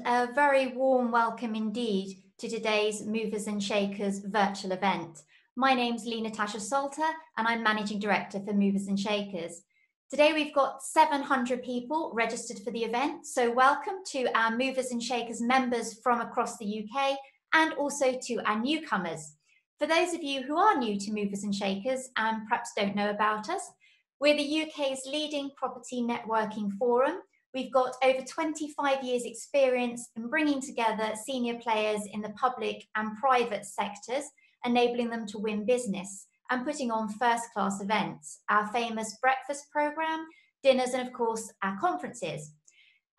A very warm welcome indeed to today's Movers and Shakers virtual event. My name's Lee Natasha Salter and I'm Managing Director for Movers and Shakers. Today we've got 700 people registered for the event, so welcome to our Movers and Shakers members from across the UK and also to our newcomers. For those of you who are new to Movers and Shakers and perhaps don't know about us, we're the UK's leading property networking forum. We've got over 25 years experience in bringing together senior players in the public and private sectors, enabling them to win business and putting on first-class events, our famous breakfast programme, dinners, and of course, our conferences.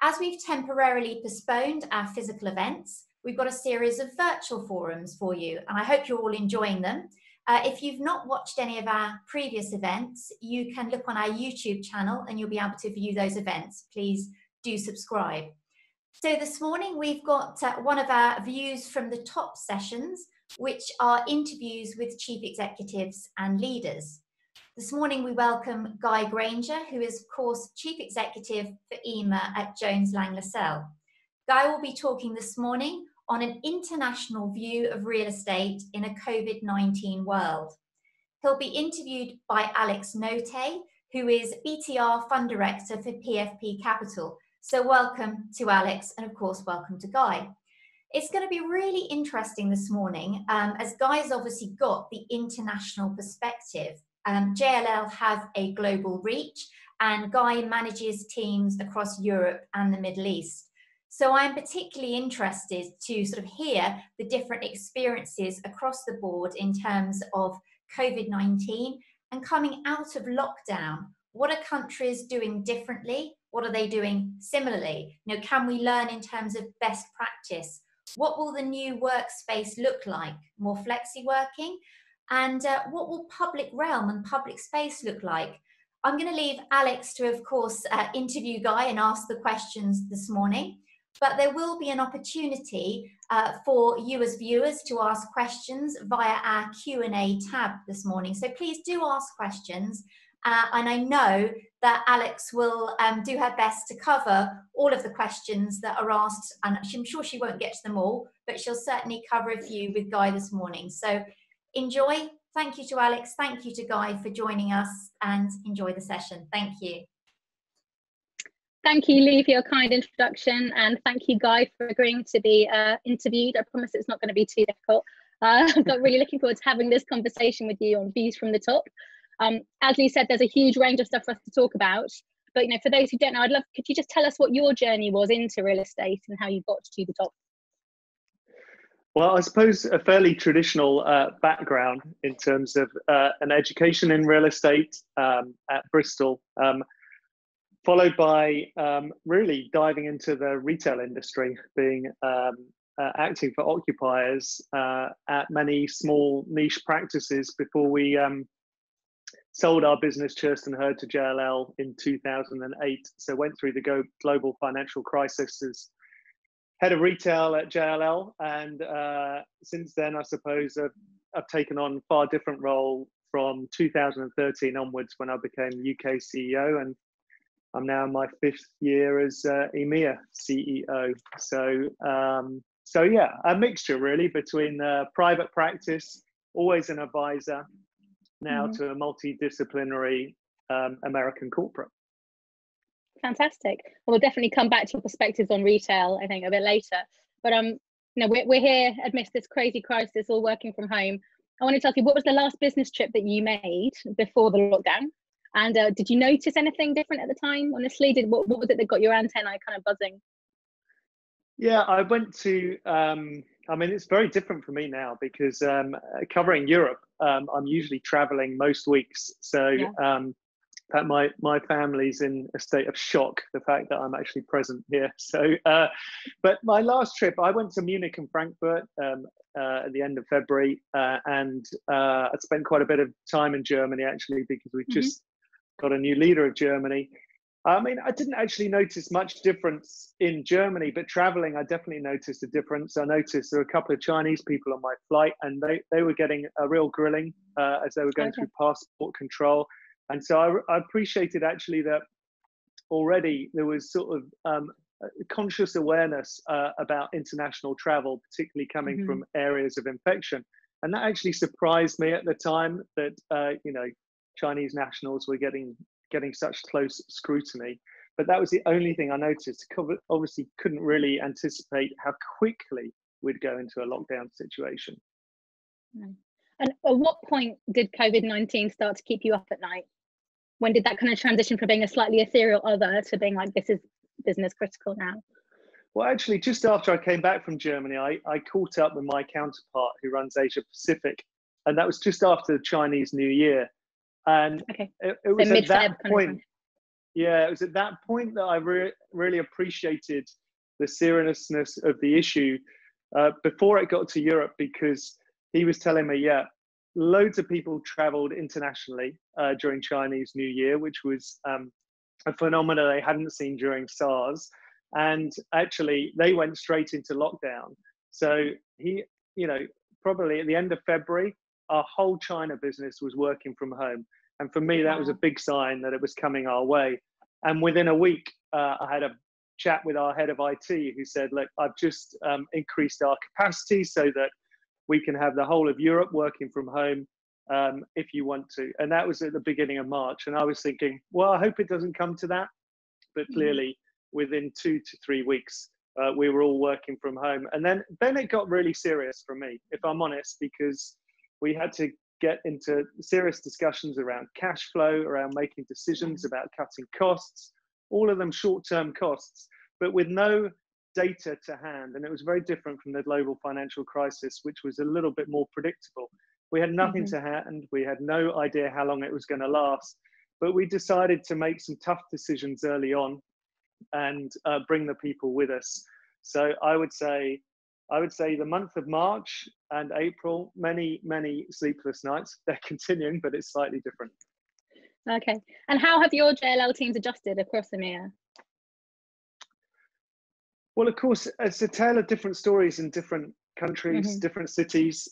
As we've temporarily postponed our physical events, we've got a series of virtual forums for you, and I hope you're all enjoying them. If you've not watched any of our previous events, you can look on our YouTube channel and you'll be able to view those events. Please do subscribe. So this morning we've got one of our views from the top sessions, which are interviews with chief executives and leaders. This morning we welcome Guy Grainger, who is of course Chief Executive for EMEA at Jones Lang LaSalle. Guy will be talking this morning on an international view of real estate in a COVID-19 world. He'll be interviewed by Alex Notay, who is BTR Fund Director for PfP Capital. So welcome to Alex, and of course, welcome to Guy. It's going to be really interesting this morning, as Guy's obviously got the international perspective. JLL have a global reach, and Guy manages teams across Europe and the Middle East. So I'm particularly interested to sort of hear the different experiences across the board in terms of COVID-19 and coming out of lockdown. What are countries doing differently? What are they doing similarly? You know, can we learn in terms of best practice? What will the new workspace look like? More flexi working? And what will public realm and public space look like? I'm going to leave Alex to, of course, interview Guy and ask the questions this morning. But there will be an opportunity for you as viewers to ask questions via our Q&A tab this morning. So please do ask questions. And I know that Alex will do her best to cover all of the questions that are asked. And I'm sure she won't get to them all, but she'll certainly cover a few with Guy this morning. So enjoy. Thank you to Alex. Thank you to Guy for joining us, and enjoy the session. Thank you. Thank you, Lee, for your kind introduction, and thank you, Guy, for agreeing to be interviewed. I promise it's not going to be too difficult. I'm really looking forward to having this conversation with you on Views from the Top. As Lee said, there's a huge range of stuff for us to talk about. But for those who don't know, could you just tell us what your journey was into real estate and how you got to the top? Well, I suppose a fairly traditional background in terms of an education in real estate at Bristol. Followed by really diving into the retail industry, being acting for occupiers at many small niche practices before we sold our business Churston Hurd to JLL in 2008. So went through the global financial crisis as head of retail at JLL, and since then I suppose I've taken on a far different role from 2013 onwards when I became UK CEO, and I'm now in my 5th year as EMEA CEO. So yeah, a mixture really between private practice, always an advisor, now to a multidisciplinary American corporate. Fantastic. Well, we'll definitely come back to your perspectives on retail, I think, a bit later. But we're here amidst this crazy crisis, all working from home. I want to ask you, what was the last business trip that you made before the lockdown? And did you notice anything different at the time? Honestly, what was it that got your antennae kind of buzzing? Yeah, I went to, it's very different for me now because covering Europe, I'm usually traveling most weeks. So yeah. My family's in a state of shock, the fact that I'm actually present here. So, but my last trip, I went to Munich and Frankfurt at the end of February, and I spent quite a bit of time in Germany actually because we just got a new leader of Germany. I didn't actually notice much difference in Germany, but traveling, I definitely noticed a difference. I noticed there were a couple of Chinese people on my flight, and they were getting a real grilling as they were going through passport control. And so I appreciated actually that already there was sort of conscious awareness about international travel, particularly coming from areas of infection. And that actually surprised me at the time that, Chinese nationals were getting such close scrutiny. But that was the only thing I noticed. Obviously couldn't really anticipate how quickly we'd go into a lockdown situation. And at what point did COVID-19 start to keep you up at night? When did that kind of transition from being a slightly ethereal other to being like, this is business critical now? Well, actually, just after I came back from Germany, I caught up with my counterpart who runs Asia Pacific, and that was just after the Chinese New Year. And it was at that point, it was at that point that I really appreciated the seriousness of the issue before it got to Europe, because he was telling me, loads of people traveled internationally during Chinese New Year, which was a phenomenon they hadn't seen during SARS. And actually, they went straight into lockdown. So he, probably at the end of February, our whole China business was working from home. And for me, that was a big sign that it was coming our way. And within a week, I had a chat with our head of IT who said, look, I've just increased our capacity so that we can have the whole of Europe working from home if you want to. And that was at the beginning of March. And I was thinking, well, I hope it doesn't come to that. But clearly, within 2 to 3 weeks, we were all working from home. And then it got really serious for me, if I'm honest, because we had to get into serious discussions around cash flow, around making decisions about cutting costs, all of them short-term costs, but with no data to hand. And it was very different from the global financial crisis, which was a little bit more predictable. We had nothing to hand. We had no idea how long it was going to last, but we decided to make some tough decisions early on and bring the people with us. So I would say the month of March and April, many sleepless nights. They're continuing, but it's slightly different. Okay. And how have your JLL teams adjusted across EMEA? Well, of course, it's a tale of different stories in different countries, different cities.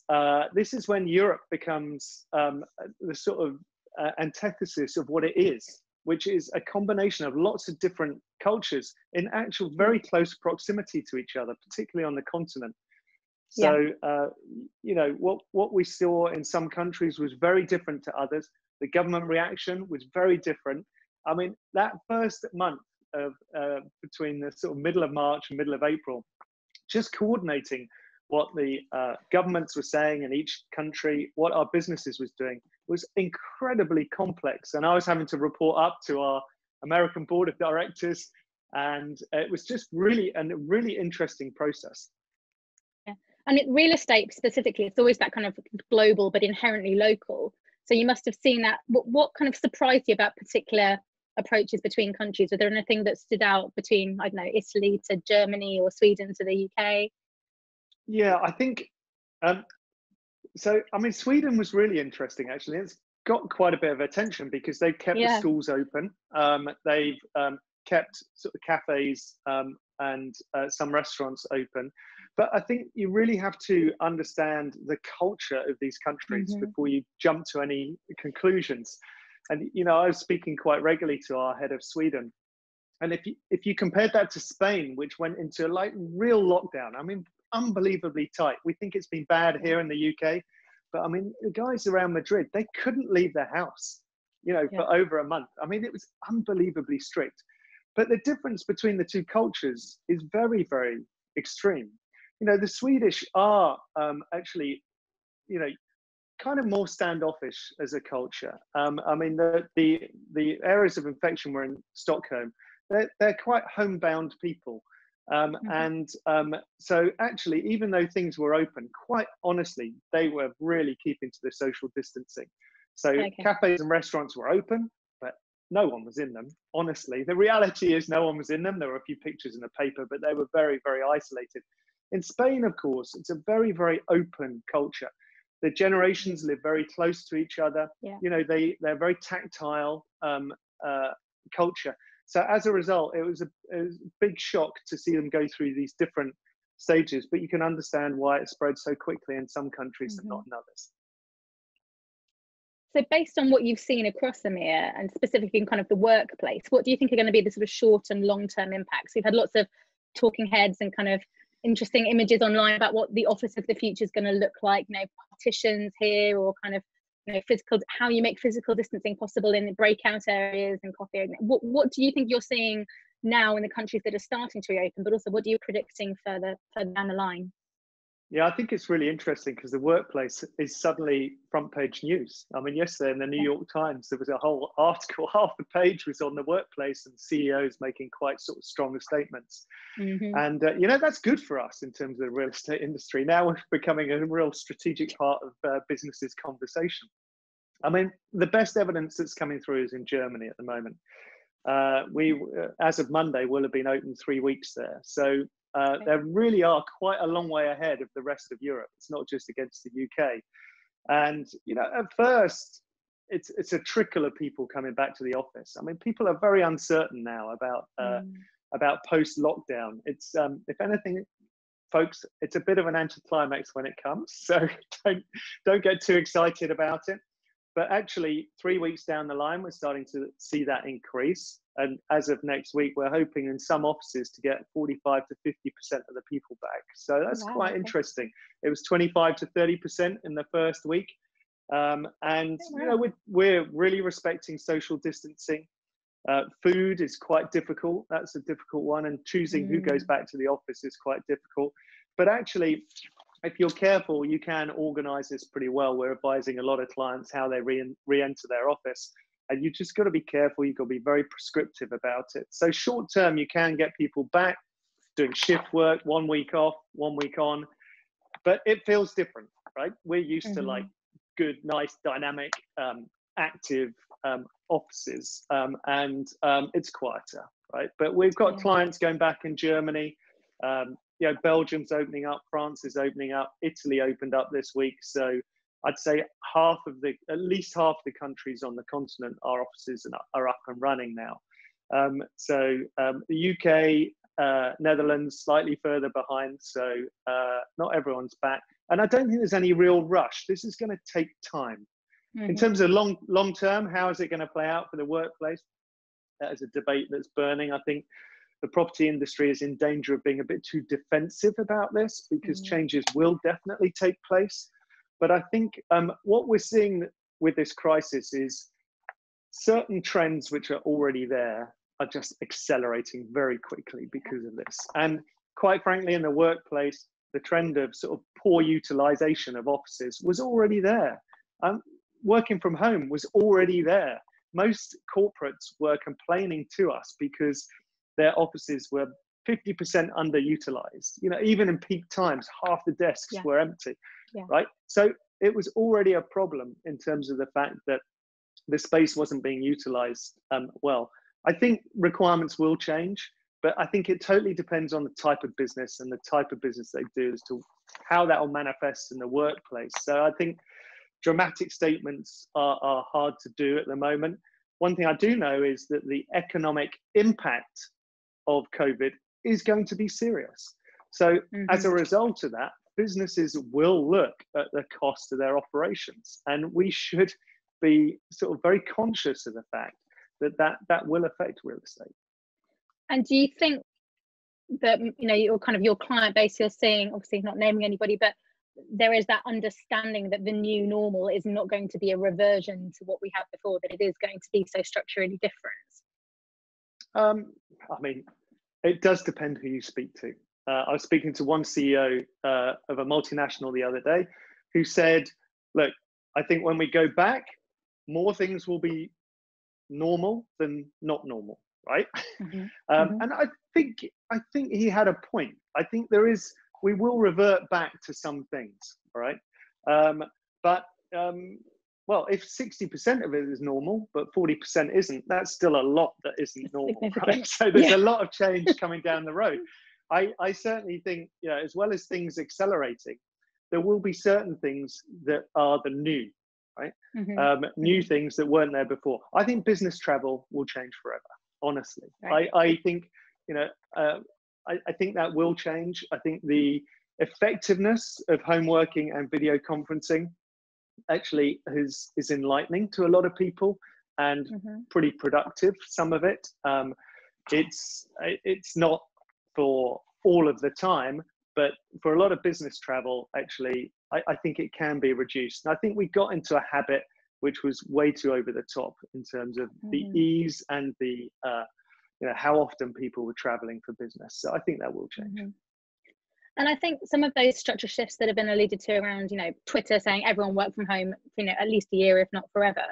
This is when Europe becomes the sort of antithesis of what it is, which is a combination of lots of different cultures in actual very close proximity to each other, particularly on the continent. So, what we saw in some countries was very different to others. The government reaction was very different. I mean, that first month of between the sort of middle of March and middle of April, just coordinating what the governments were saying in each country, what our businesses was doing, was incredibly complex. And I was having to report up to our American board of directors, and it was just really a really interesting process. Yeah. And real estate specifically, it's always that kind of global but inherently local. So you must have seen that. What kind of surprised you about particular approaches between countries? Was there anything that stood out between, I don't know, Italy to Germany or Sweden to the UK? Yeah, I think, so, I mean, Sweden was really interesting, actually. It's got quite a bit of attention because they've kept the schools open. They've kept sort of cafes and some restaurants open. But I think you really have to understand the culture of these countries before you jump to any conclusions. And, I was speaking quite regularly to our head of Sweden. And if you compared that to Spain, which went into like real lockdown, I mean, unbelievably tight. We think it's been bad here in the UK, but I mean, the guys around Madrid, they couldn't leave their house, for over a month. I mean, it was unbelievably strict. But the difference between the two cultures is very, very extreme. The Swedish are actually, kind of more standoffish as a culture. I mean, the areas of infection were in Stockholm. They're quite homebound people. So actually, even though things were open, quite honestly, they were really keeping to the social distancing. So cafes and restaurants were open, but no one was in them. Honestly, the reality is no one was in them. There were a few pictures in the paper, but they were very, very isolated. In Spain, of course, it's a very, very open culture. The generations live very close to each other. They're very tactile culture. So as a result, it was a big shock to see them go through these different stages, but you can understand why it spread so quickly in some countries and not in others. So based on what you've seen across EMEA and specifically in kind of the workplace, what do you think are going to be the sort of short and long-term impacts? We've had lots of talking heads and kind of interesting images online about what the office of the future is going to look like, partitions here, or kind of how you make physical distancing possible in the breakout areas and coffee. What do you think you're seeing now in the countries that are starting to reopen, but also what are you predicting further down the line? Yeah, I think it's really interesting because the workplace is suddenly front page news. I mean, yesterday in the New York Times, there was a whole article, half the page was on the workplace and CEOs making quite sort of strong statements. And, that's good for us in terms of the real estate industry. Now we're becoming a real strategic part of businesses' conversation. I mean, the best evidence that's coming through is in Germany at the moment. We, as of Monday, will have been open 3 weeks there. So they really are quite a long way ahead of the rest of Europe. It's not just against the UK. And, at first, it's a trickle of people coming back to the office. I mean, people are very uncertain now about post-lockdown. It's, if anything, folks, it's a bit of an anticlimax when it comes. So don't get too excited about it. But actually, 3 weeks down the line, we're starting to see that increase. And as of next week, we're hoping in some offices to get 45 to 50% of the people back. So that's quite interesting. It was 25 to 30% in the first week. We're really respecting social distancing. Food is quite difficult. That's a difficult one. And choosing who goes back to the office is quite difficult. But actually, if you're careful, you can organize this pretty well. We're advising a lot of clients how they re-enter their office. And you just got to be careful. You've got to be very prescriptive about it. So short term, you can get people back doing shift work, 1 week off, 1 week on. But it feels different, right? We're used to like good, nice, dynamic, active offices. And it's quieter, right? But we've got clients going back in Germany. Belgium's opening up, France is opening up, Italy opened up this week. So I'd say at least half the countries on the continent, our offices are up and running now. The UK, Netherlands, slightly further behind. So not everyone's back. And I don't think there's any real rush. This is going to take time. In terms of long term, how is it going to play out for the workplace? That is a debate that's burning. I think the property industry is in danger of being a bit too defensive about this because changes will definitely take place. But I think what we're seeing with this crisis is certain trends which are already there are just accelerating very quickly because of this. And quite frankly, in the workplace, the trend of sort of poor utilization of offices was already there. Working from home was already there. Most corporates were complaining to us because their offices were 50% underutilized. Even in peak times, half the desks were empty, right? So it was already a problem in terms of the fact that the space wasn't being utilized well. I think requirements will change, but I think it totally depends on the type of business and the type of business they do as to how that will manifest in the workplace. So I think dramatic statements are hard to do at the moment. One thing I do know is that the economic impact of COVID is going to be serious. So as a result of that, businesses will look at the cost of their operations, and we should be sort of very conscious of the fact that will affect real estate. And do you think that your client base, you're seeing, obviously not naming anybody, but there is that understanding that the new normal is not going to be a reversion to what we had before, that it is going to be so structurally different? I mean, it does depend who you speak to. I was speaking to one CEO of a multinational the other day who said, look, I think when we go back, more things will be normal than not normal, right? And I think he had a point. I think we will revert back to some things, right? Well, if 60% of it is normal, but 40% isn't, that's still a lot that isn't normal, right? So there's a lot of change coming down the road. I certainly think, as well as things accelerating, there will be certain things that are the new, right? New things that weren't there before. I think business travel will change forever, honestly. Right. I think, I think that will change. I think the effectiveness of home working and video conferencing actually is enlightening to a lot of people and pretty productive, some of it. It's not for all of the time, but for a lot of business travel, actually, I think it can be reduced. And I think we got into a habit which was way too over the top in terms of the ease and the how often people were traveling for business. So I think that will change. And I think some of those structural shifts that have been alluded to around, Twitter saying everyone work from home, at least a year, if not forever,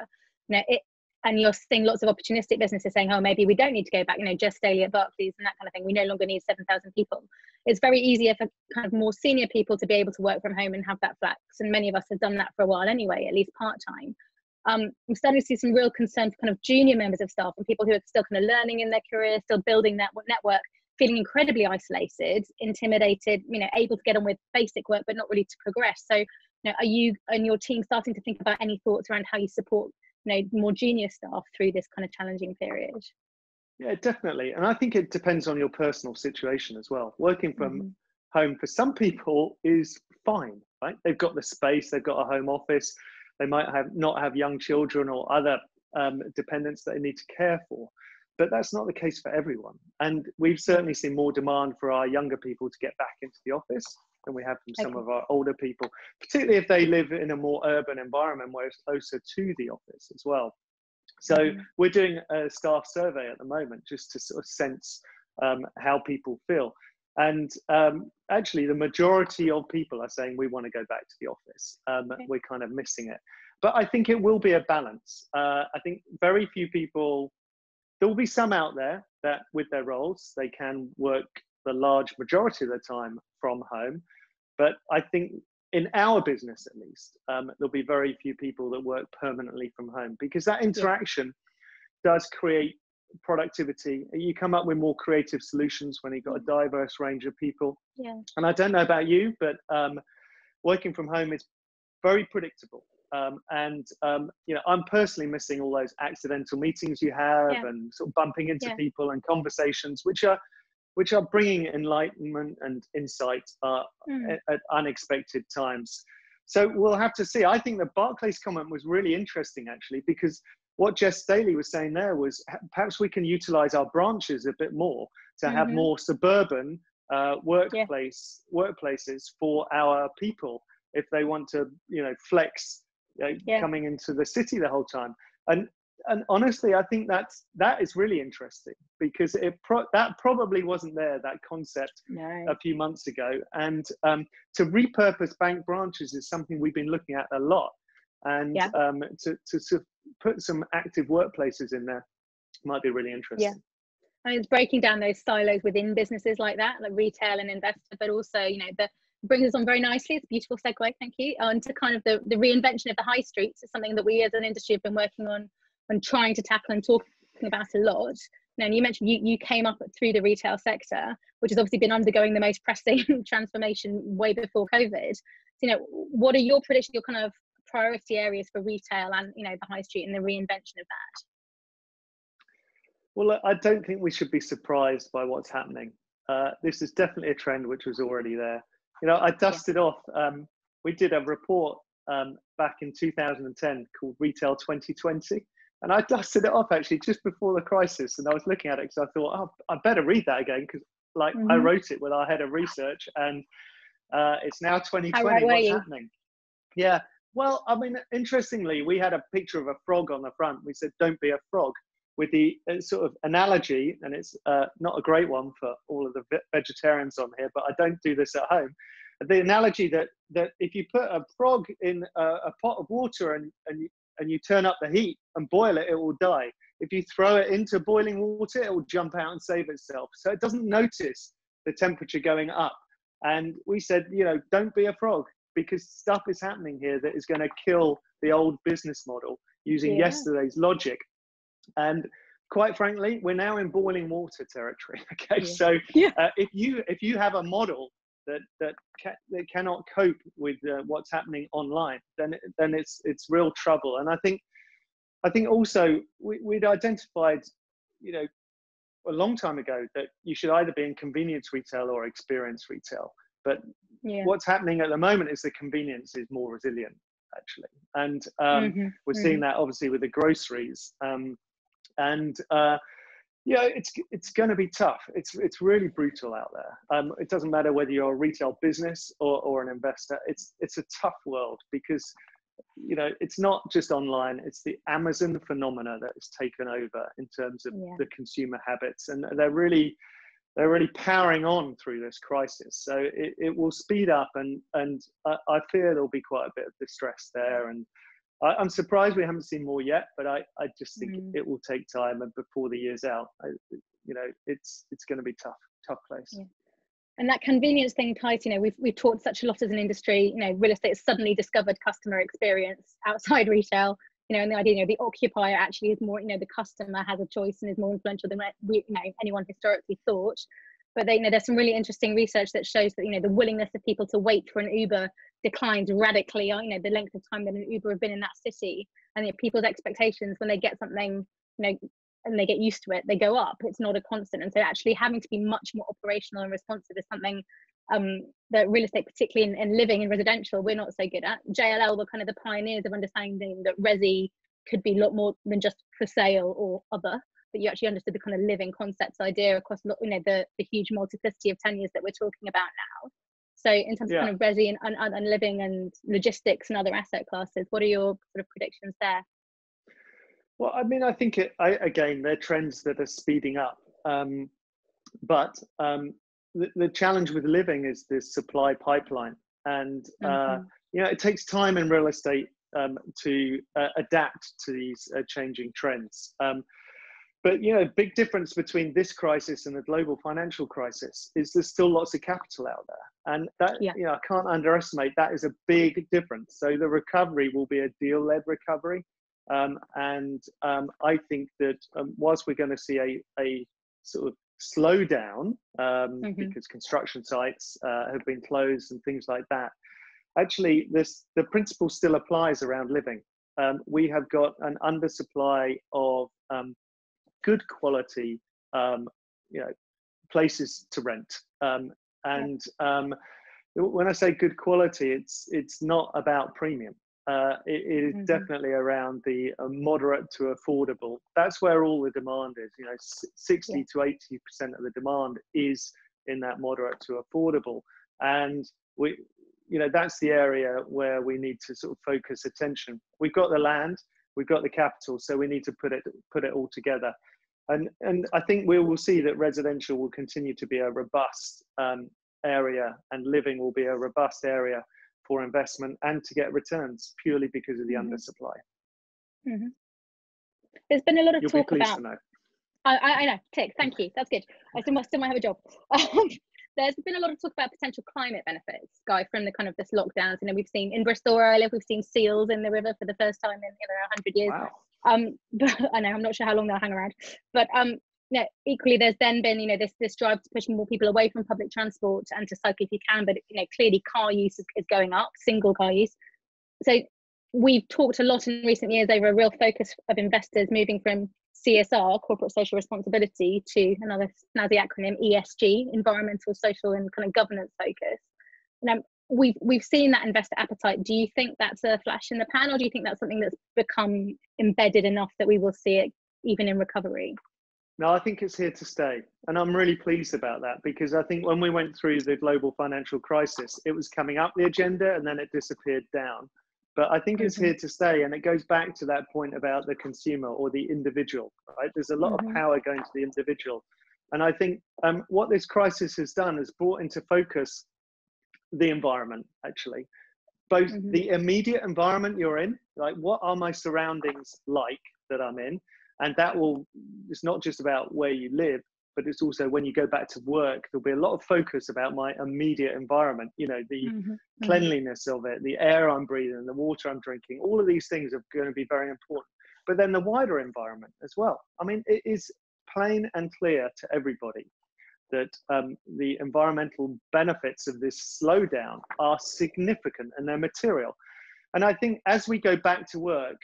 and you're seeing lots of opportunistic businesses saying, oh, maybe we don't need to go back, just daily at Barclays and that kind of thing. We no longer need 7,000 people. It's very easier for kind of more senior people to be able to work from home and have that flex. And many of us have done that for a while anyway, at least part-time. I'm starting to see some real concern for kind of junior members of staff and people who are still kind of learning in their career, still building that network, feeling incredibly isolated, intimidated, able to get on with basic work, but not really to progress. So, are you and your team starting to think about any thoughts around how you support, more junior staff through this kind of challenging period? Yeah, definitely. And I think it depends on your personal situation as well. Working from home for some people is fine, right? They've got the space, they've got a home office, they might not have young children or other dependents that they need to care for. But that's not the case for everyone. And we've certainly seen more demand for our younger people to get back into the office than we have from some of our older people, particularly if they live in a more urban environment where it's closer to the office as well. So we're doing a staff survey at the moment just to sort of sense how people feel. And actually, the majority of people are saying we want to go back to the office. We're kind of missing it. But I think it will be a balance. I think very few people, there will be some out there that with their roles, they can work the large majority of the time from home. But I think in our business, at least, there'll be very few people that work permanently from home because that interaction does create productivity. You come up with more creative solutions when you've got a diverse range of people. And I don't know about you, but working from home is very predictable. I'm personally missing all those accidental meetings you have and sort of bumping into people and conversations which are bringing enlightenment and insight at unexpected times. So we'll have to see. I think the Barclays comment was really interesting, actually, because what Jess Staley was saying there was perhaps we can utilize our branches a bit more to have more suburban workplaces for our people if they want to, flex coming into the city the whole time. And honestly, I think that is really interesting because that probably wasn't there, that concept a few months ago. And to repurpose bank branches is something we've been looking at a lot. And to sort of put some active workplaces in there might be really interesting. I mean, it's breaking down those silos within businesses like that, like retail and investor, but also, brings us on very nicely. It's a beautiful segue, thank you, onto kind of the reinvention of the high streets. It's something that we as an industry have been working on and trying to tackle and talking about a lot. Now, you mentioned you came up through the retail sector, which has obviously been undergoing the most pressing transformation way before COVID. So, what are your predictions, your kind of priority areas for retail and, the high street and the reinvention of that? Well, I don't think we should be surprised by what's happening. This is definitely a trend which was already there. I dusted off. We did a report back in 2010 called Retail 2020. And I dusted it off actually just before the crisis. And I was looking at it because I thought, oh, I better read that again because I wrote it with our head of research and it's now 2020. What's happening? Yeah. Well, I mean, interestingly, we had a picture of a frog on the front. We said, don't be a frog, with the sort of analogy, and it's not a great one for all of the vegetarians on here, but I don't do this at home. The analogy that if you put a frog in a pot of water and you turn up the heat and boil it, it will die. If you throw it into boiling water, it will jump out and save itself. So it doesn't notice the temperature going up. And we said, don't be a frog, because stuff is happening here that is going to kill the old business model using yesterday's logic. And quite frankly, we're now in boiling water territory. Okay, so if you have a model that cannot cope with what's happening online, then it's real trouble. And I think also we'd identified, a long time ago that you should either be in convenience retail or experience retail. But what's happening at the moment is the convenience is more resilient, actually. And we're seeing that obviously with the groceries. Yeah, it's going to be tough. It's really brutal out there. It doesn't matter whether you're a retail business or an investor. It's a tough world because, you know, it's not just online. It's the Amazon phenomena that has taken over in terms of the consumer habits, and they're really powering on through this crisis. So it will speed up, and I fear there'll be quite a bit of distress there. And I'm surprised we haven't seen more yet, but I just think it will take time, and before the year's out, you know, it's going to be tough place. Yeah. And that convenience thing ties, you know, we've talked such a lot as an industry, you know, real estate has suddenly discovered customer experience outside retail, you know, and the idea, you know, the occupier actually is more, you know, the customer has a choice and is more influential than we, you know, anyone historically thought. But they, you know, there's some really interesting research that shows that, you know, the willingness of people to wait for an Uber declines radically, you know, the length of time that an Uber have been in that city, and you know, people's expectations when they get something, you know, and they get used to it, they go up. It's not a constant. And so actually having to be much more operational and responsive is something that real estate, particularly in living and residential, we're not so good at. JLL were kind of the pioneers of understanding that resi could be a lot more than just for sale or other, that you actually understood the kind of living concepts idea across, you know, the huge multiplicity of tenures that we're talking about now. So in terms of kind of resi and living and logistics and other asset classes, what are your sort of predictions there? Well, I mean, I think again, they're trends that are speeding up. But the challenge with living is this supply pipeline. And, you know, it takes time in real estate to adapt to these changing trends. But, you know, big difference between this crisis and the global financial crisis is there's still lots of capital out there. And that, you know, I can't underestimate, that is a big difference. So the recovery will be a deal-led recovery. And I think that whilst we're going to see a sort of slowdown because construction sites have been closed and things like that, actually the principle still applies around living. We have got an undersupply of good quality, you know, places to rent. And when I say good quality, it's not about premium. It is definitely around the moderate to affordable. That's where all the demand is. You know, 60 to 80% of the demand is in that moderate to affordable, and you know, that's the area where we need to sort of focus attention. We've got the land, we've got the capital, so we need to put it all together. And I think we will see that residential will continue to be a robust area, and living will be a robust area for investment and to get returns purely because of the undersupply. There's been a lot of You'll talk be pleased about. to know. I know. Tick. Thank you. That's good. I still might have a job. There's been a lot of talk about potential climate benefits, Guy, from the kind of this lockdowns. You know, we've seen in Bristol where I live, we've seen seals in the river for the first time in 100 years. Wow. But I know I'm not sure how long they'll hang around. But you know, equally, there's then been, you know, this drive to push more people away from public transport and to cycle if you can. But you know, clearly car use is going up, single car use. So we've talked a lot in recent years over a real focus of investors moving from CSR, corporate social responsibility, to another snazzy acronym, ESG, environmental, social, and kind of governance focus. Now, we've seen that investor appetite. Do you think that's a flash in the pan, or do you think that's something that's become embedded enough that we will see it even in recovery? No, I think it's here to stay. And I'm really pleased about that, because I think when we went through the global financial crisis, it was coming up the agenda and then it disappeared down. But I think it's here to stay. And it goes back to that point about the consumer or the individual, right? There's a lot of power going to the individual. And I think what this crisis has done is brought into focus the environment, actually. Both the immediate environment you're in, like what are my surroundings like that I'm in? And that will, it's not just about where you live, but it's also when you go back to work, there'll be a lot of focus about my immediate environment, you know, the cleanliness of it, the air I'm breathing, the water I'm drinking, all of these things are going to be very important. But then the wider environment as well. I mean, it is plain and clear to everybody that the environmental benefits of this slowdown are significant and they're material. And I think as we go back to work,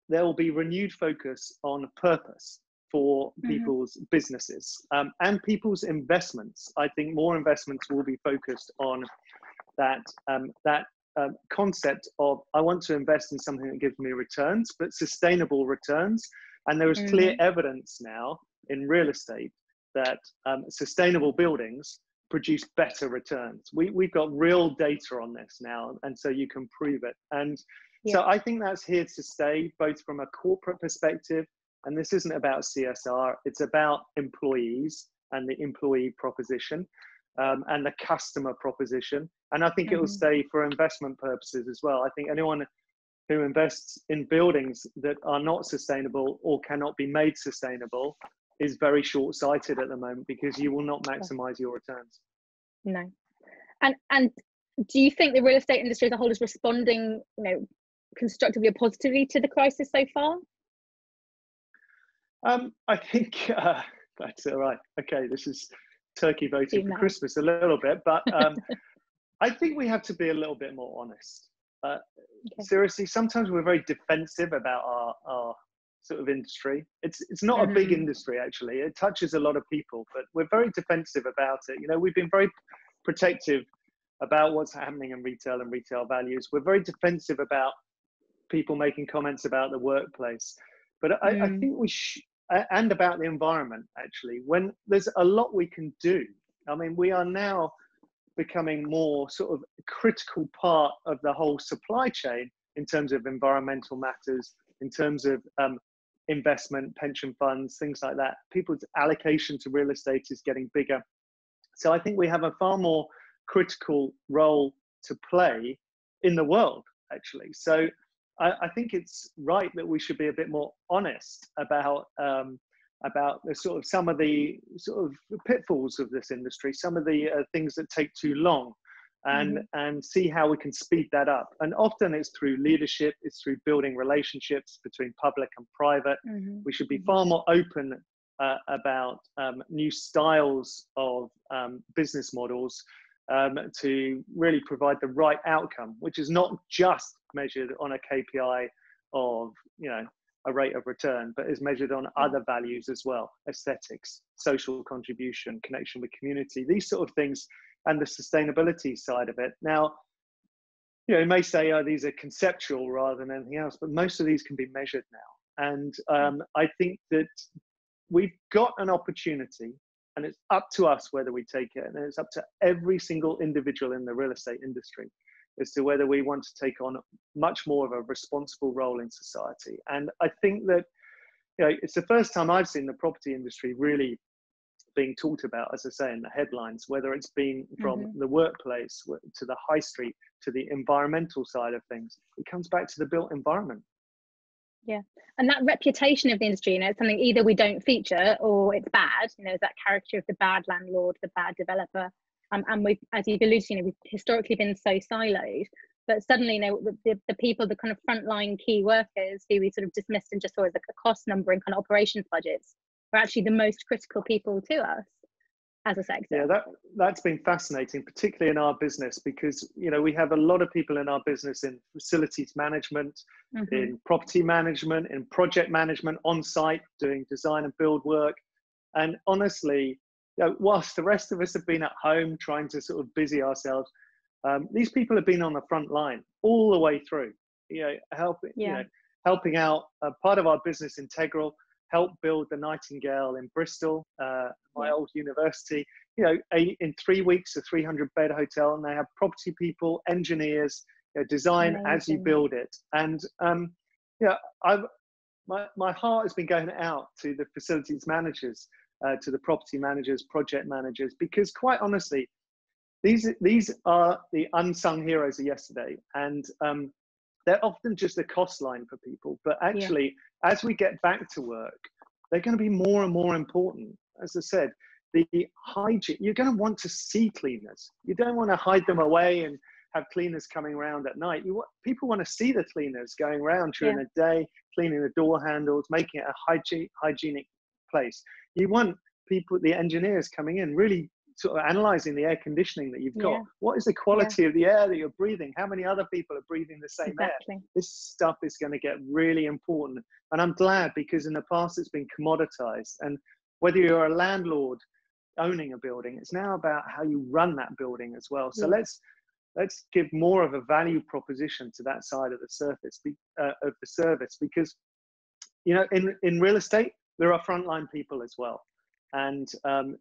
there will be renewed focus on purpose for people's businesses and people's investments. I think more investments will be focused on that concept of, I want to invest in something that gives me returns, but sustainable returns, And there is clear evidence now in real estate that sustainable buildings produce better returns. We've got real data on this now, and so you can prove it. And so I think that's here to stay, both from a corporate perspective, and this isn't about CSR, it's about employees and the employee proposition and the customer proposition. And I think it will stay for investment purposes as well. I think anyone who invests in buildings that are not sustainable or cannot be made sustainable is very short-sighted at the moment, because you will not maximize your returns. No. And do you think the real estate industry as a whole is responding, constructively or positively to the crisis so far? I think that's all right. Okay, this is turkey voting for Christmas a little bit, but I think we have to be a little bit more honest. Seriously, sometimes we're very defensive about our sort of industry. It's not a big industry, actually. It touches a lot of people, but we're very defensive about it. We've been very protective about what's happening in retail and retail values. We're very defensive about people making comments about the workplace. But I think and about the environment, actually, when there's a lot we can do. I mean, we are now becoming more sort of a critical part of the whole supply chain in terms of environmental matters, in terms of investment, pension funds, things like that. People's allocation to real estate is getting bigger. So I think we have a far more critical role to play in the world, actually. So I think it's right that we should be a bit more honest about the some of the pitfalls of this industry, some of the things that take too long, and see how we can speed that up. And often it's through leadership, it's through building relationships between public and private. We should be far more open about new styles of business models to really provide the right outcome, which is not just measured on a KPI of a rate of return, but is measured on other values as well: aesthetics, social contribution, connection with community, these sort of things, and the sustainability side of it. Now, you may say, oh, these are conceptual rather than anything else, but most of these can be measured now. And I think that we've got an opportunity, and it's up to us whether we take it, and it's up to every single individual in the real estate industry as to whether we want to take on much more of a responsible role in society. And I think that it's the first time I've seen the property industry really being talked about, as I say, in the headlines, whether it's been from the workplace to the high street to the environmental side of things. It comes back to the built environment. Yeah, and that reputation of the industry, it's something either we don't feature or it's bad. That character of the bad landlord, the bad developer. And we've, as you've alluded to, we've historically been so siloed, but suddenly, the people, the kind of frontline key workers who we sort of dismissed and just saw as a cost number in kind of operations budgets are actually the most critical people to us as a sector. Yeah, that's been fascinating, particularly in our business, because we have a lot of people in our business in facilities management, in property management, in project management, on site doing design and build work, and honestly, whilst the rest of us have been at home trying to sort of busy ourselves, these people have been on the front line all the way through, helping out. Part of our business, Integral, helped build the Nightingale in Bristol, my old university, in 3 weeks, a 300-bed hotel, and they have property people, engineers, design as you build it. And my heart has been going out to the facilities managers, to the property managers, project managers, because quite honestly, these are the unsung heroes of yesterday, and they're often just a cost line for people. But actually, as we get back to work, they're going to be more and more important. As I said, the hygiene, you're going to want to see cleaners. You don't want to hide them away and have cleaners coming around at night. People want to see the cleaners going around during the day, cleaning the door handles, making it a hygienic place. You want people, the engineers coming in, really sort of analyzing the air conditioning that you've got. What is the quality of the air that you're breathing? How many other people are breathing the same air? This stuff is going to get really important. And I'm glad, because in the past it's been commoditized. And whether you're a landlord owning a building, it's now about how you run that building as well. So let's give more of a value proposition to that side of the service, because you know, in real estate, there are frontline people as well. And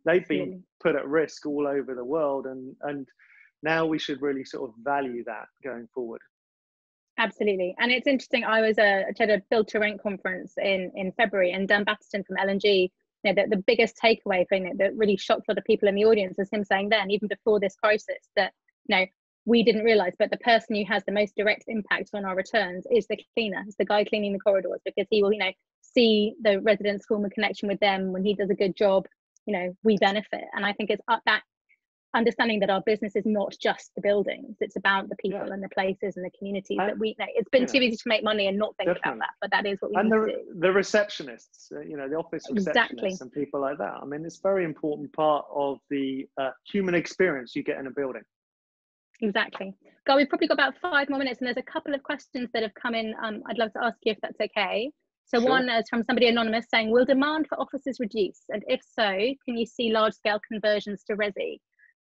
they've been put at risk all over the world. And now we should really sort of value that going forward. Absolutely. And it's interesting. I was at a build to rent conference in February, and Dan Batterston from L&G, you know, the biggest takeaway thing that really shocked a lot of people in the audience was him saying then, even before this crisis, that, you know, we didn't realize, but the person who has the most direct impact on our returns is the cleaner. It's the guy cleaning the corridors, because he will, you know, see the residents form a connection with them. When he does a good job, you know, we benefit. And I think it's that understanding that our business is not just the buildings, it's about the people and the places and the communities that we know. It's been too easy to make money and not think about that, but that is what we need to do. The receptionists, you know, the office receptionists and people like that. I mean, it's a very important part of the human experience you get in a building. Exactly. Guy, we've probably got about 5 more minutes, and there's a couple of questions that have come in. I'd love to ask you if that's okay. So sure. One is from somebody anonymous saying, will demand for offices reduce? And if so, can you see large scale conversions to resi?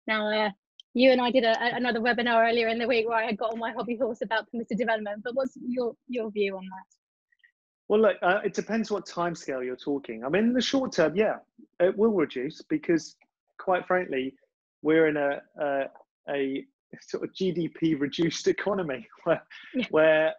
Now, you and I did another webinar earlier in the week where I had got on my hobby horse about permitted development, but what's your view on that? Well, look, it depends what timescale you're talking. I mean, in the short term, yeah, it will reduce, because quite frankly, we're in a sort of GDP reduced economy where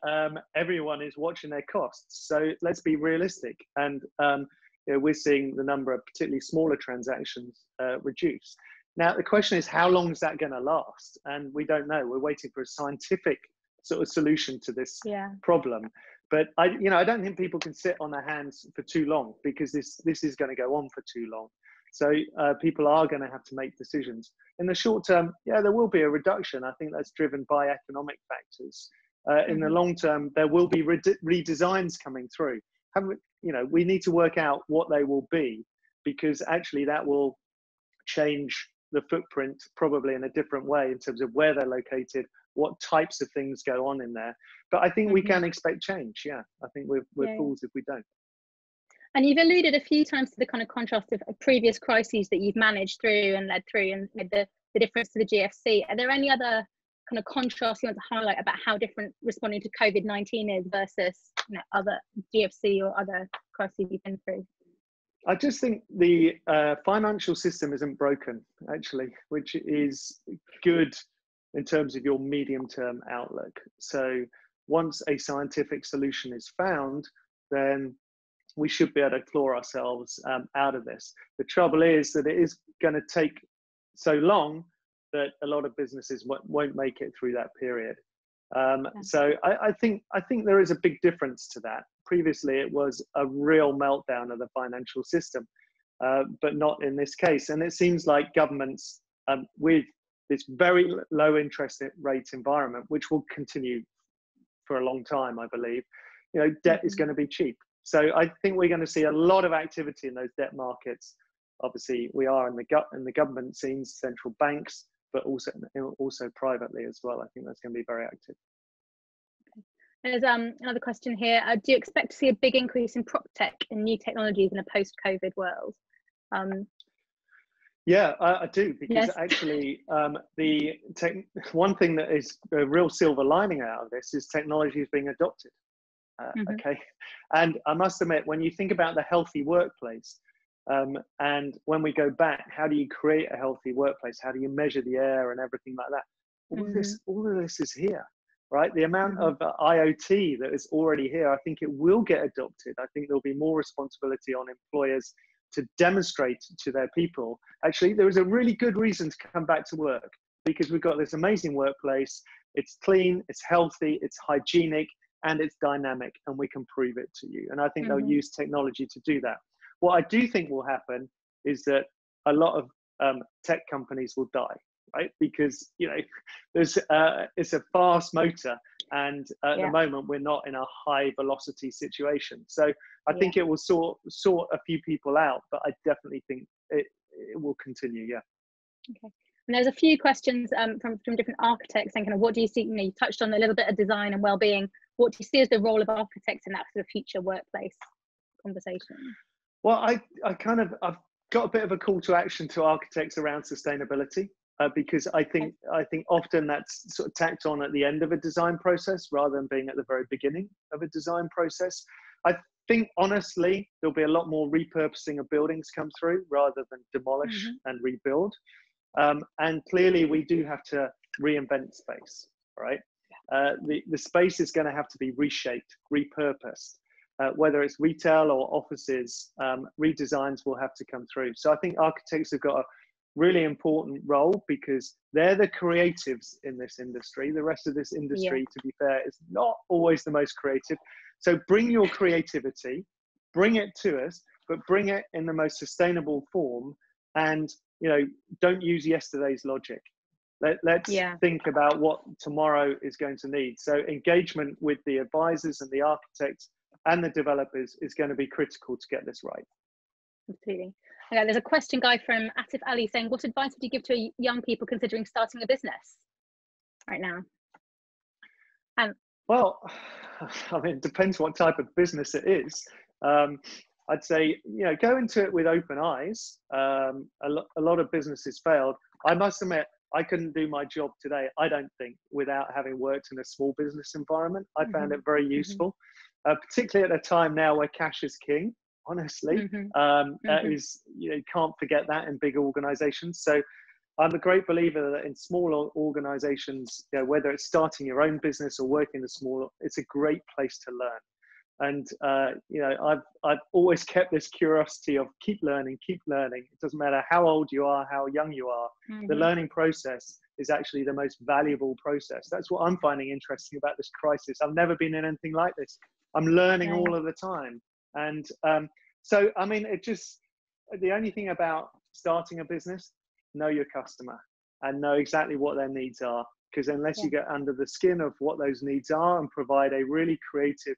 everyone is watching their costs. So let's be realistic. And you know, we're seeing the number of particularly smaller transactions reduce. Now, the question is, how long is that going to last? And we don't know. We're waiting for a scientific sort of solution to this problem. But I don't think people can sit on their hands for too long, because this is going to go on for too long. So people are going to have to make decisions. In the short term, yeah, there will be a reduction. I think that's driven by economic factors. In the long term, there will be redesigns coming through. You know, we need to work out what they will be, because actually that will change the footprint probably in a different way in terms of where they're located, what types of things go on in there. But I think we can expect change. Yeah, I think we're fools if we don't. And you've alluded a few times to the kind of contrast of previous crises that you've managed through and led through, and the difference to the GFC. Are there any other kind of contrasts you want to highlight about how different responding to COVID-19 is versus, you know, other GFC or other crises you've been through? I just think the financial system isn't broken, actually, which is good in terms of your medium-term outlook. So once a scientific solution is found, then we should be able to claw ourselves out of this. The trouble is that it is going to take so long that a lot of businesses won't make it through that period. So I think there is a big difference to that. Previously, it was a real meltdown of the financial system, but not in this case. And it seems like governments, with this very low interest rate environment, which will continue for a long time, I believe, you know, debt is going to be cheap. So I think we're going to see a lot of activity in those debt markets. Obviously, we are in the government scenes, central banks, but also privately as well. I think that's going to be very active. There's another question here. Do you expect to see a big increase in prop tech and new technologies in a post-COVID world? Yeah, I do, because actually one thing that is a real silver lining out of this is technology is being adopted. Okay, and I must admit, when you think about the healthy workplace, and when we go back, how do you create a healthy workplace? How do you measure the air and everything like that? All of this is here, right? The amount of IoT that is already here, I think it will get adopted. I think there'll be more responsibility on employers to demonstrate to their people, actually, there is a really good reason to come back to work, because we've got this amazing workplace. It's clean, it's healthy, it's hygienic, and it's dynamic, and we can prove it to you. And I think they'll use technology to do that. What I do think will happen is that a lot of tech companies will die, right? Because, you know, there's it's a fast motor, and at the moment we're not in a high velocity situation. So I think it will sort a few people out, but I definitely think it will continue. Yeah. Okay. And there's a few questions from different architects saying, kind of, what do you see? You know, you touched on a little bit of design and well-being. What do you see as the role of architects in that sort of future workplace conversation? Well, I've got a bit of a call to action to architects around sustainability, because I think often that's sort of tacked on at the end of a design process rather than being at the very beginning of a design process. I think honestly, there'll be a lot more repurposing of buildings come through rather than demolish and rebuild. And clearly we do have to reinvent space, right? The space is going to have to be reshaped, repurposed. Whether it's retail or offices, redesigns will have to come through. So I think architects have got a really important role because they're the creatives in this industry. The rest of this industry, to be fair, is not always the most creative. So bring your creativity, bring it to us, but bring it in the most sustainable form. And, you know, don't use yesterday's logic. Let's think about what tomorrow is going to need. So engagement with the advisors and the architects and the developers is going to be critical to get this right. Absolutely. Okay, there's a question, Guy, from Atif Ali saying, what advice would you give to young people considering starting a business right now? Well, I mean, it depends what type of business it is. I'd say, you know, go into it with open eyes. A lot of businesses failed. I must admit, I couldn't do my job today, I don't think, without having worked in a small business environment. I found it very useful, particularly at a time now where cash is king, honestly. That is, you know, you can't forget that in big organizations. So I'm a great believer that in small organizations, you know, whether it's starting your own business or working in a small, it's a great place to learn. And, you know, I've always kept this curiosity of keep learning, keep learning. It doesn't matter how old you are, how young you are. The learning process is actually the most valuable process. That's what I'm finding interesting about this crisis. I've never been in anything like this. I'm learning all of the time. And so, I mean, the only thing about starting a business, know your customer and know exactly what their needs are. Because unless you get under the skin of what those needs are and provide a really creative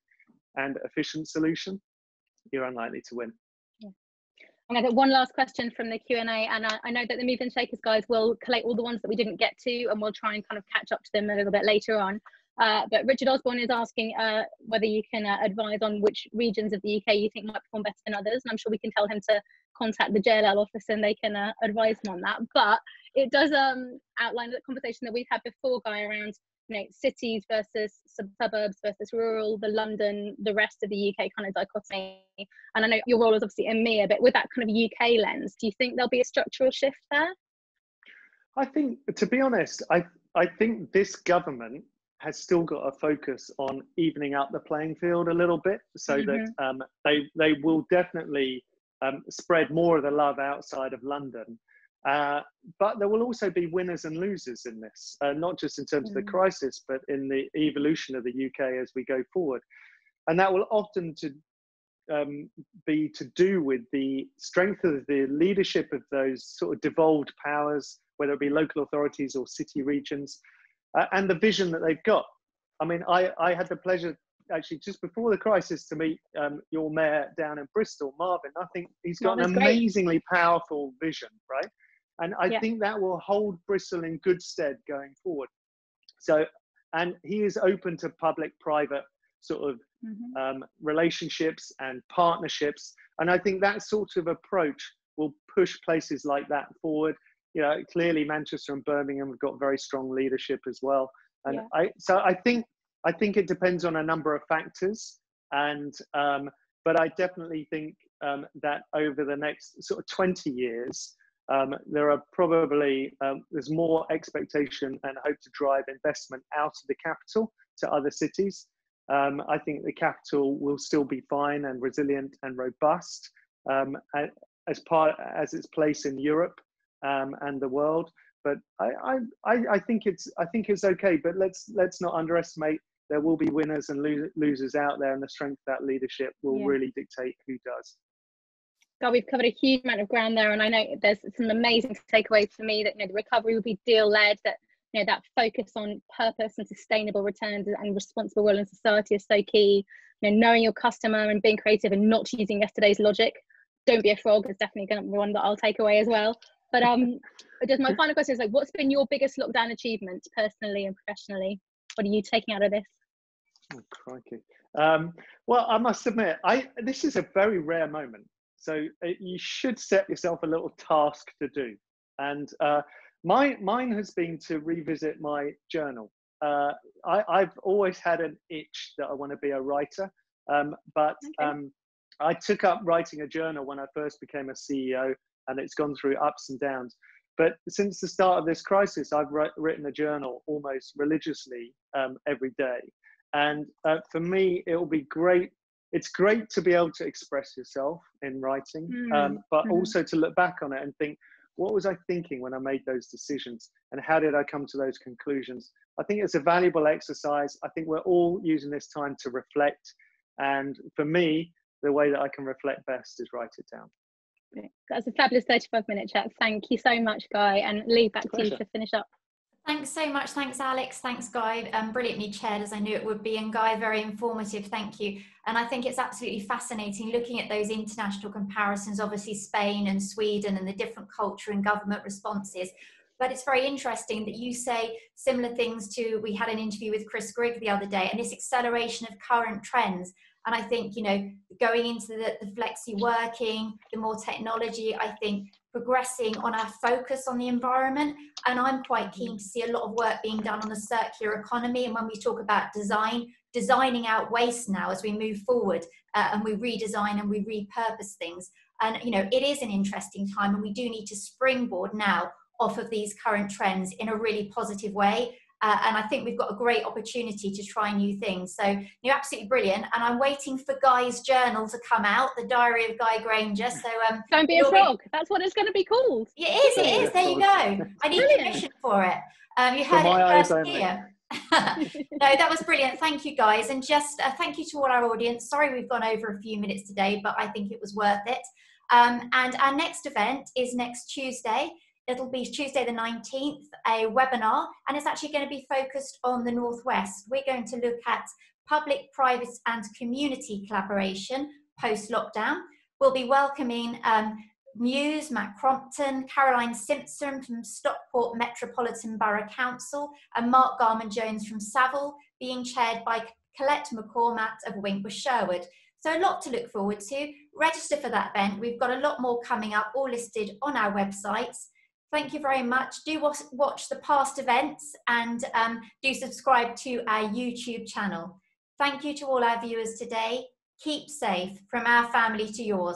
and efficient solution, you're unlikely to win. I'm going to get one last question from the Q&A, and I know that the Move and Shakers guys will collate all the ones that we didn't get to, and we'll try and kind of catch up to them a little bit later on. But Richard Osborne is asking whether you can advise on which regions of the UK you think might perform better than others, and I'm sure we can tell him to contact the JLL office and they can advise him on that. But it does outline the conversation that we've had before, Guy, around, you know, cities versus suburbs versus rural, the London, the rest of the UK kind of dichotomy. And I know your role is obviously EMEA, but with that kind of UK lens, do you think there'll be a structural shift there? I think, to be honest, I think this government has still got a focus on evening up the playing field a little bit, so that they will definitely spread more of the love outside of London. But there will also be winners and losers in this, not just in terms of the crisis, but in the evolution of the UK as we go forward. And that will often be to do with the strength of the leadership of those sort of devolved powers, whether it be local authorities or city regions, and the vision that they've got. I mean, I had the pleasure actually just before the crisis to meet your mayor down in Bristol, Marvin. I think he's got an amazingly powerful vision, right? And I think that will hold Bristol in good stead going forward. So, and he is open to public-private sort of relationships and partnerships. And I think that sort of approach will push places like that forward. You know, clearly Manchester and Birmingham have got very strong leadership as well. And I think it depends on a number of factors. And, but I definitely think that over the next sort of 20 years, there are probably, there's more expectation and hope to drive investment out of the capital to other cities. I think the capital will still be fine and resilient and robust as its place in Europe and the world. But I think it's okay. But let's not underestimate. There will be winners and losers out there, and the strength of that leadership will really dictate who does. God, we've covered a huge amount of ground there, and I know there's some amazing takeaways for me that, you know, the recovery will be deal led, that, you know, that focus on purpose and sustainable returns and responsible role in society is so key. You know, knowing your customer and being creative and not using yesterday's logic. Don't be a frog is definitely going to be one that I'll take away as well. But just my final question is, like, what's been your biggest lockdown achievement personally and professionally? What are you taking out of this? Oh, crikey. Well, I must admit, this is a very rare moment. So you should set yourself a little task to do. And mine has been to revisit my journal. I've always had an itch that I want to be a writer. I took up writing a journal when I first became a CEO, and it's gone through ups and downs. But since the start of this crisis, I've written a journal almost religiously every day. And for me, it will be great. It's great to be able to express yourself in writing, but also to look back on it and think, what was I thinking when I made those decisions? And how did I come to those conclusions? I think it's a valuable exercise. I think we're all using this time to reflect. And for me, the way that I can reflect best is write it down. That's a fabulous 35-minute chat. Thank you so much, Guy. And Lee, back to you to finish up. Thanks so much. Thanks, Alex. Thanks, Guy. Brilliantly chaired, as I knew it would be. And Guy, very informative. Thank you. And I think it's absolutely fascinating looking at those international comparisons, obviously Spain and Sweden and the different culture and government responses. But it's very interesting that you say similar things to, we had an interview with Chris Grigg the other day, and this acceleration of current trends. And I think, you know, going into the flexi working, the more technology, I think progressing on our focus on the environment. And I'm quite keen to see a lot of work being done on the circular economy. And when we talk about designing out waste now as we move forward and we redesign and we repurpose things. And, you know, it is an interesting time, and we do need to springboard now off of these current trends in a really positive way. And I think we've got a great opportunity to try new things. So you're absolutely brilliant. And I'm waiting for Guy's journal to come out, the Diary of Guy Grainger. So Don't be a frog. That's what it's going to be called. It is. There you go. I need permission for it. You heard it first here. No, that was brilliant. Thank you, guys. And just thank you to all our audience. Sorry we've gone over a few minutes today, but I think it was worth it. And our next event is next Tuesday. It'll be Tuesday the 19th, a webinar, and it's actually going to be focused on the Northwest. We're going to look at public, private and community collaboration post-lockdown. We'll be welcoming Muse, Matt Crompton, Caroline Simpson from Stockport Metropolitan Borough Council, and Mark Garman-Jones from Savile, being chaired by Colette McCormack of Winkworth Sherwood. So a lot to look forward to. Register for that event. We've got a lot more coming up, all listed on our websites. Thank you very much. Do watch the past events, and do subscribe to our YouTube channel. Thank you to all our viewers today. Keep safe, from our family to yours.